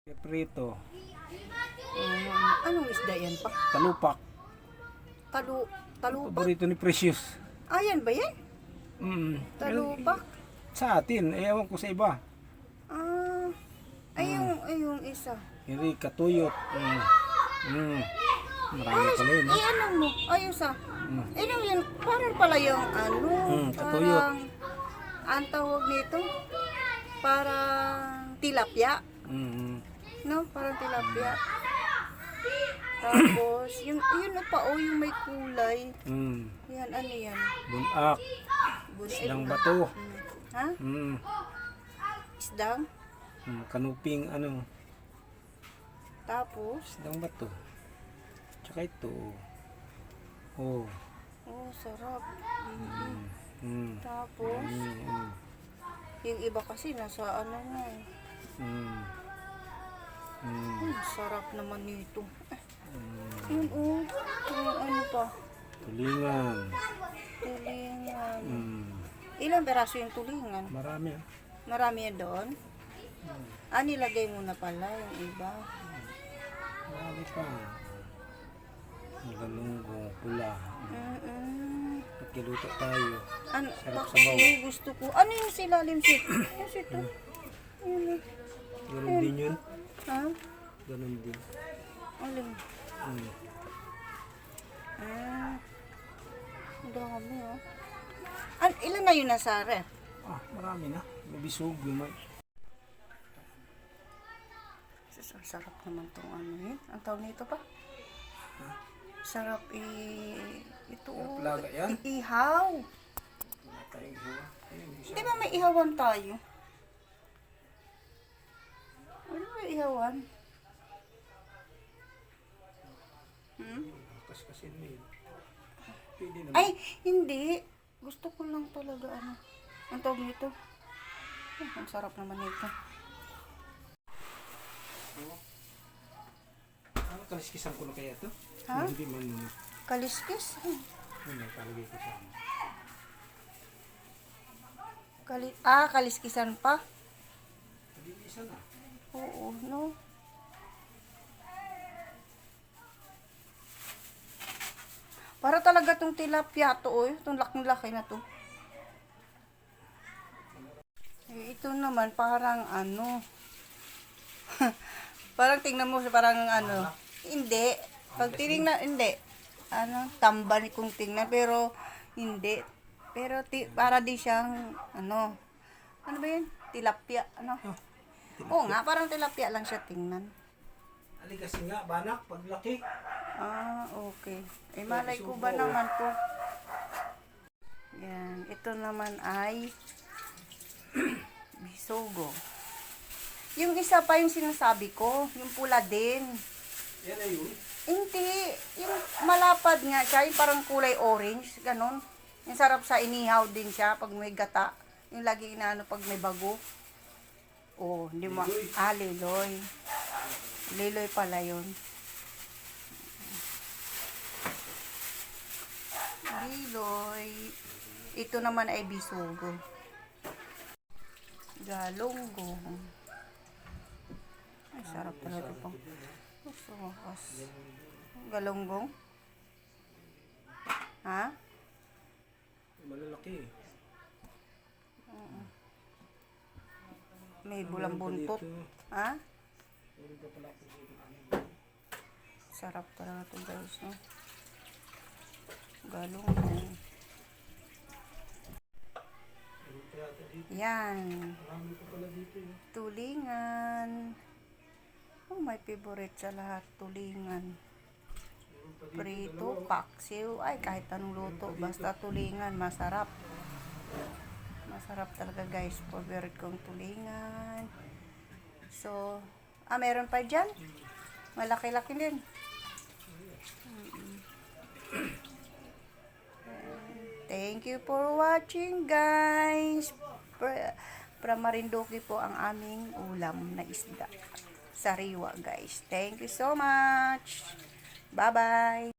Prito, Anong isda yan pa? talupak. Talupak? Paborito ni Precious. Ayan ba yan? Eh, Talupak? sa atin, ewan ko sa iba. Ah, yung isa. Enrica Tuyot. Marami pala yun. Ay, ano mo? Ayos ah. Ano yan? Parang pala yung katuyot. parang, ang tawag nito, parang tilapia. No? Parang tilapia. Tapos, yun na pa, yung may kulay. Yan, ano yan? Bunak. Isdang bato. Ha? Mm. Isdang? Kanuping ano. Tapos? Isdang bato. Tsaka ito. Oh. Oh, sarap. Tapos, yung iba kasi nasa ano na eh. Sarap naman nito. Yun oh. Yung ano pa? Tulingan. Tulingan. Ilang peraso yung tulingan? Marami ah. Marami yan doon? Nilagay mo na pala yung iba. Marami pa. Ang galunggo, pula. Nagkiluto tayo. Sarap sa baw. Gusto ko. Ano yung silalim sit? Yung sito? Yun. Ganun din yun. Ha? Ganun din. Alin? Ang dami oh. Ilan na yun nasa ref? Marami na. May bisog yun. Sarap naman tong ano yun. Ang tawag nito pa? Sarap ito oh. Plaga yan? Ihaw. Di ba may ihawan tayo? Ano ba ihawan? Kasi yun. Pwede naman. Ay, hindi. Gusto ko lang talaga ano. Ang tawag nito. Ang sarap naman nito. Kaliskisan ko na kaya ito? Ha? Hindi man muna. Kaliskis? Hindi, palagay ko sa ano. Kaliskisan pa? Isa na. Oo, no? Para talaga tong tilapia to, oh. Itong laking-laki na to. Ito naman, parang ano. Parang tingnan mo, parang ano. Hindi. Pag tinignan, hindi. Ano, tamban kung tingnan, pero hindi. Pero para di siyang, ano. Ano ba yun? Tilapia, ano. Oo nga, parang tilapia lang siya tingnan. Ali kasi nga, banak, paglaki. Okay. Malay ko ba naman to? Yan. Ito naman ay bisogo. Yung isa pa yung sinasabi ko, yung pula din. Yan na yun. Hindi. Yung malapad nga siya, yung parang kulay orange, ganon. Yung sarap sa inihaw din siya pag may gata. Yung lagi inaano pag may bago. Oh, hindi mo. Liloy. Liloy pala yun. Liloy. Ito naman ay bisogo. Galonggo. Ay, sarap pala ito pang. Sumakas. Galonggong? Ha? Malalaki. May bulang buntot. Ha? Sarap talaga ito guys. No? Galonggong. Yan. Tulingan. Oh, my favorite sa lahat. Tulingan. Prito, paksiw. Ay, kahit anong luto. Basta tulingan. Masarap. Masarap talaga guys. Favorite kong tulingan. So, meron pa dyan. Malaki-laki din. Thank you for watching guys. From Marinduque po ang aming ulam na isda. Sariwa guys. Thank you so much. Bye-bye.